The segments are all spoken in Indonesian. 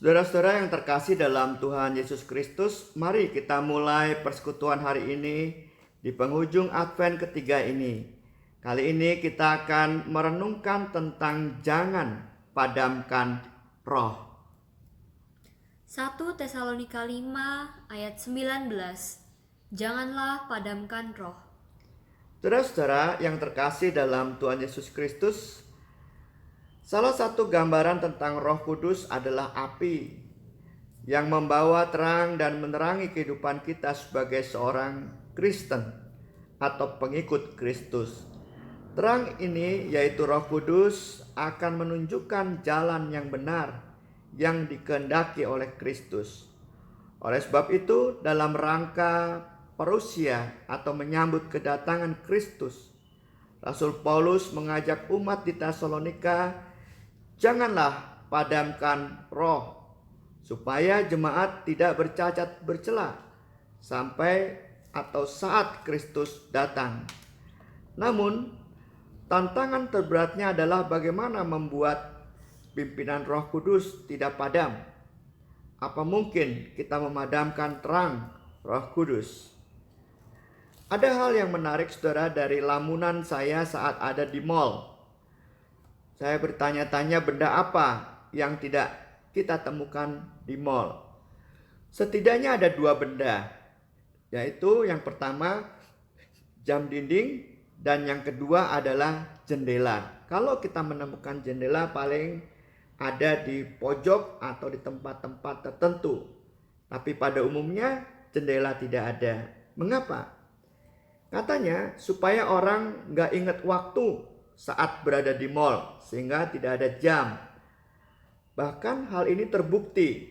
Saudara-saudara yang terkasih dalam Tuhan Yesus Kristus, mari kita mulai persekutuan hari ini di penghujung Advent ketiga ini. Kali ini kita akan merenungkan tentang jangan padamkan roh. 1 Tesalonika 5 ayat 19. Janganlah padamkan roh. Saudara-saudara yang terkasih dalam Tuhan Yesus Kristus, salah satu gambaran tentang Roh Kudus adalah api yang membawa terang dan menerangi kehidupan kita sebagai seorang Kristen atau pengikut Kristus. Terang ini, yaitu Roh Kudus, akan menunjukkan jalan yang benar yang dikehendaki oleh Kristus. Oleh sebab itu, dalam rangka parusia atau menyambut kedatangan Kristus, Rasul Paulus mengajak umat di Tesalonika, janganlah padamkan roh, supaya jemaat tidak bercacat bercela sampai atau saat Kristus datang. Namun, tantangan terberatnya adalah bagaimana membuat pimpinan Roh Kudus tidak padam. Apa mungkin kita memadamkan terang Roh Kudus? Ada hal yang menarik, saudara, dari lamunan saya saat ada di mall. Saya bertanya-tanya benda apa yang tidak kita temukan di mall. Setidaknya ada dua benda, yaitu yang pertama jam dinding dan yang kedua adalah jendela. Kalau kita menemukan jendela paling ada di pojok atau di tempat-tempat tertentu. Tapi pada umumnya jendela tidak ada. Mengapa? Katanya supaya orang nggak ingat waktu saat berada di mall sehingga tidak ada jam. Bahkan hal ini terbukti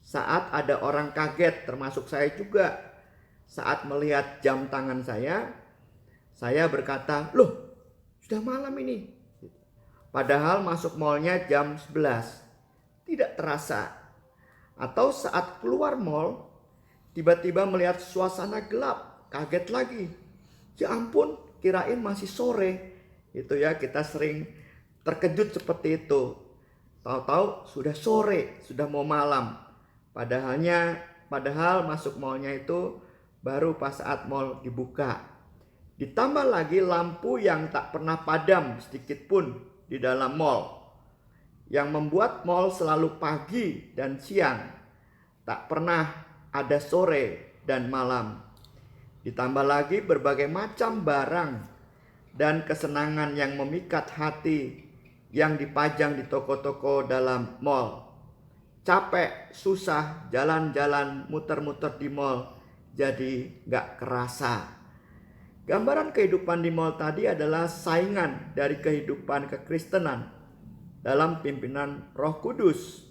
saat ada orang kaget, termasuk saya juga. Saat melihat jam tangan saya berkata, loh sudah malam ini. Padahal masuk mallnya jam 11. Tidak terasa. Atau saat keluar mall, tiba-tiba melihat suasana gelap, kaget lagi. Ya ampun, kirain masih sore. Itu ya, kita sering terkejut seperti itu. Tahu-tahu sudah sore, sudah mau malam. Padahal masuk mallnya itu baru pas saat mall dibuka. Ditambah lagi lampu yang tak pernah padam sedikit pun di dalam mall. Yang membuat mall selalu pagi dan siang. Tak pernah ada sore dan malam. Ditambah lagi berbagai macam barang dan kesenangan yang memikat hati yang dipajang di toko-toko dalam mall. Capek, susah, jalan-jalan, muter-muter di mall, jadi gak kerasa. Gambaran kehidupan di mall tadi adalah saingan dari kehidupan kekristenan dalam pimpinan Roh Kudus.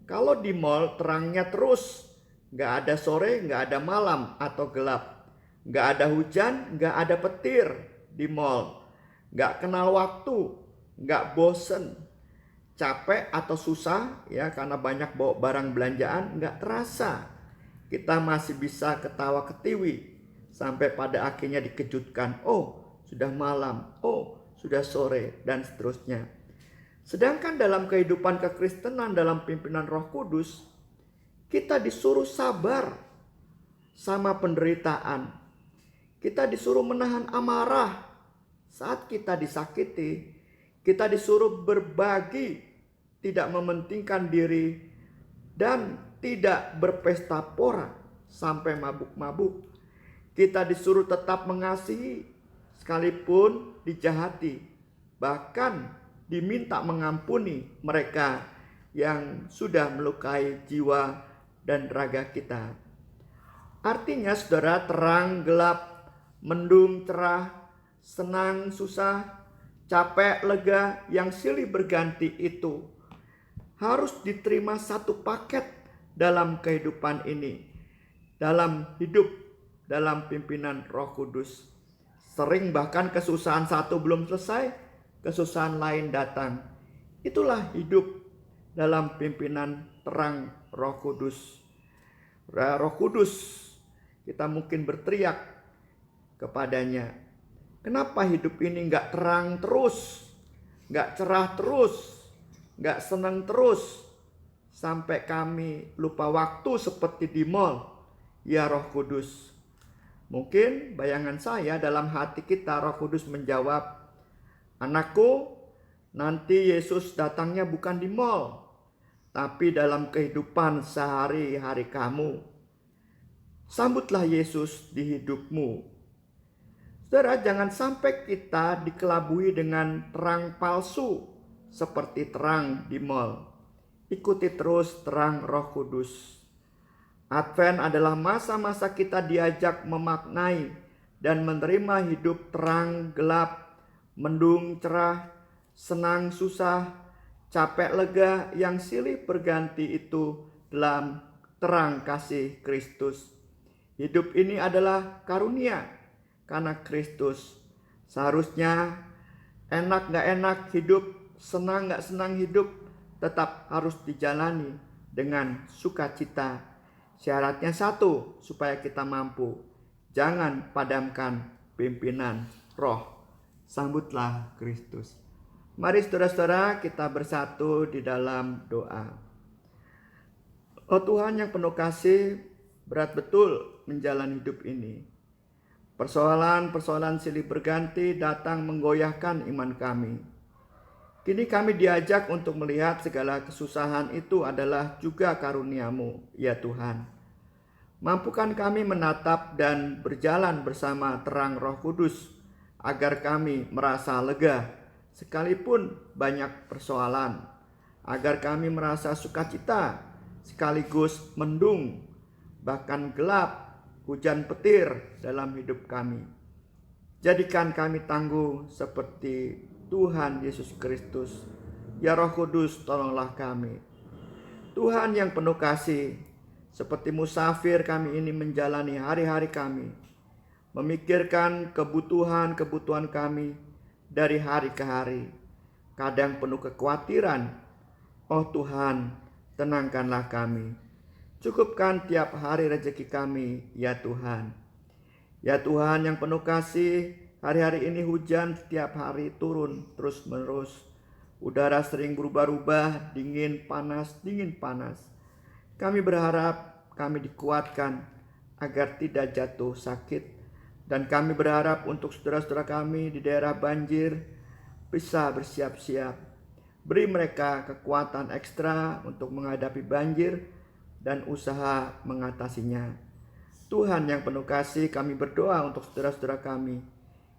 Kalau di mall terangnya terus, gak ada sore, gak ada malam atau gelap. Gak ada hujan, gak ada petir di mall. Gak kenal waktu, gak bosen. Capek atau susah ya karena banyak bawa barang belanjaan gak terasa. Kita masih bisa ketawa ketiwi sampai pada akhirnya dikejutkan. Oh sudah malam, oh sudah sore dan seterusnya. Sedangkan dalam kehidupan kekristenan dalam pimpinan Roh Kudus, kita disuruh sabar sama penderitaan. Kita disuruh menahan amarah saat kita disakiti. Kita disuruh berbagi, tidak mementingkan diri, dan tidak berpesta pora sampai mabuk-mabuk. Kita disuruh tetap mengasihi sekalipun dijahati. Bahkan diminta mengampuni mereka yang sudah melukai jiwa dan raga kita. Artinya saudara, terang gelap, mendung cerah, senang susah, capek lega, yang silih berganti itu harus diterima satu paket dalam kehidupan ini, dalam hidup, dalam pimpinan Roh Kudus. Sering bahkan kesusahan satu belum selesai, kesusahan lain datang. Itulah hidup dalam pimpinan terang Roh Kudus. Roh Kudus, kita mungkin berteriak kepadanya, kenapa hidup ini gak terang terus, gak cerah terus, gak senang terus, sampai kami lupa waktu seperti di mall, ya Roh Kudus. Mungkin bayangan saya dalam hati kita, Roh Kudus menjawab, anakku, nanti Yesus datangnya bukan di mall, tapi dalam kehidupan sehari-hari kamu. Sambutlah Yesus di hidupmu. Saudara, jangan sampai kita dikelabui dengan terang palsu seperti terang di mall. Ikuti terus terang Roh Kudus. Advent adalah masa-masa kita diajak memaknai dan menerima hidup terang gelap, mendung cerah, senang susah, capek lega yang silih berganti itu dalam terang kasih Kristus. Hidup ini adalah karunia karena Kristus. Seharusnya enak gak enak hidup, senang gak senang hidup, tetap harus dijalani dengan sukacita. Syaratnya satu, supaya kita mampu. Jangan padamkan pimpinan roh. Sambutlah Kristus. Mari saudara-saudara kita bersatu di dalam doa. Oh Tuhan yang penuh kasih, berat betul menjalani hidup ini. Persoalan-persoalan silih berganti datang menggoyahkan iman kami. Kini kami diajak untuk melihat segala kesusahan itu adalah juga karunia-Mu, ya Tuhan. Mampukan kami menatap dan berjalan bersama terang Roh Kudus, agar kami merasa lega, sekalipun banyak persoalan. Agar kami merasa sukacita, sekaligus mendung, bahkan gelap, hujan petir dalam hidup kami. Jadikan kami tangguh seperti Tuhan Yesus Kristus. Ya Roh Kudus, tolonglah kami. Tuhan yang penuh kasih, seperti musafir kami ini menjalani hari-hari kami, memikirkan kebutuhan-kebutuhan kami dari hari ke hari. Kadang penuh kekhawatiran. Oh Tuhan, tenangkanlah kami. Cukupkan tiap hari rezeki kami, ya Tuhan. Ya Tuhan yang penuh kasih, hari-hari ini hujan setiap hari turun terus-menerus. Udara sering berubah-ubah, dingin, panas, dingin, panas. Kami berharap kami dikuatkan agar tidak jatuh sakit. Dan kami berharap untuk saudara-saudara kami di daerah banjir bisa bersiap-siap. Beri mereka kekuatan ekstra untuk menghadapi banjir dan usaha mengatasinya. Tuhan yang penuh kasih, kami berdoa untuk saudara-saudara kami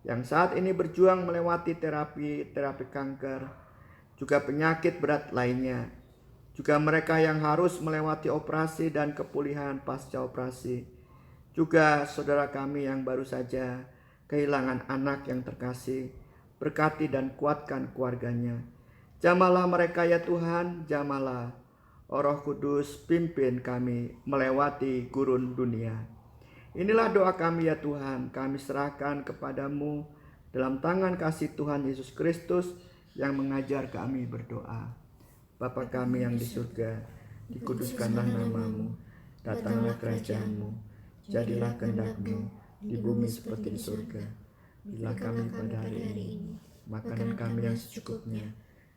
yang saat ini berjuang melewati terapi kanker, juga penyakit berat lainnya, juga mereka yang harus melewati operasi dan kepulihan pasca operasi, juga saudara kami yang baru saja kehilangan anak yang terkasih. Berkati dan kuatkan keluarganya. Jamahlah mereka ya Tuhan, jamahlah. Oh Roh Kudus, pimpin kami melewati gurun dunia. Inilah doa kami ya Tuhan, kami serahkan kepadamu dalam tangan kasih Tuhan Yesus Kristus yang mengajar kami berdoa. Bapa kami yang di surga, dikuduskanlah namamu, datanglah kerajaan-Mu, jadilah kehendak-Mu di bumi seperti di surga. Berilah kami pada hari ini makanan kami yang secukupnya,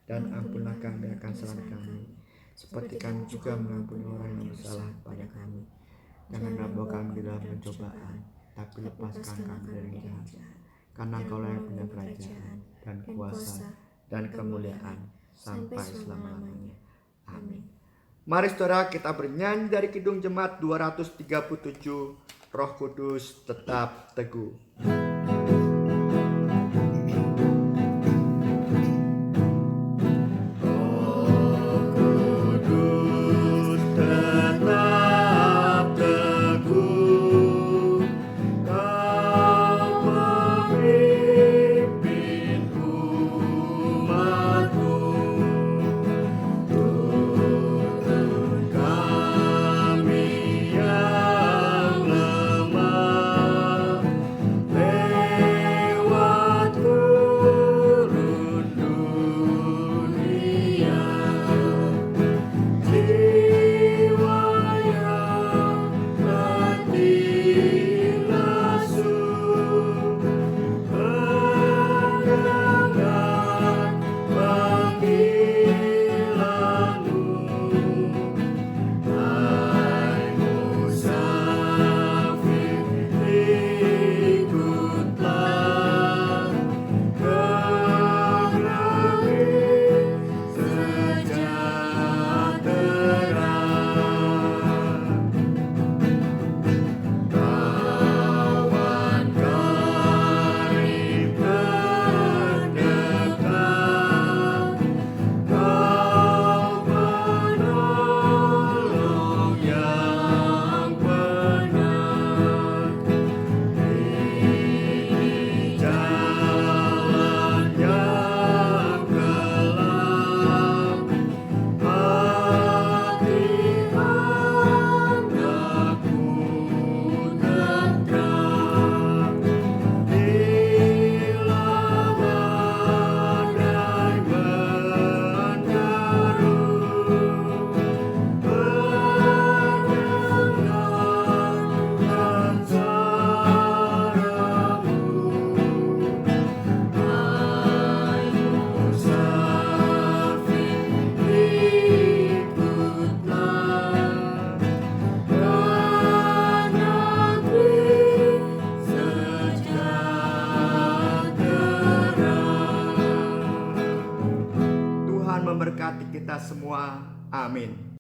dan ampunlah kami akan kesalahan kami, seperti kami juga mengampuni orang yang bersalah pada kami. Janganlah bawa kami dalam pencobaan, tapi lepaskan kami dari yang jahat. Karena Engkau yang punya kerajaan dan kuasa dan kemuliaan sampai selama-lamanya. Amin. Mari saudara kita bernyanyi dari Kidung Jemaat 237, Roh Kudus tetap teguh. Let kita semua. Amin.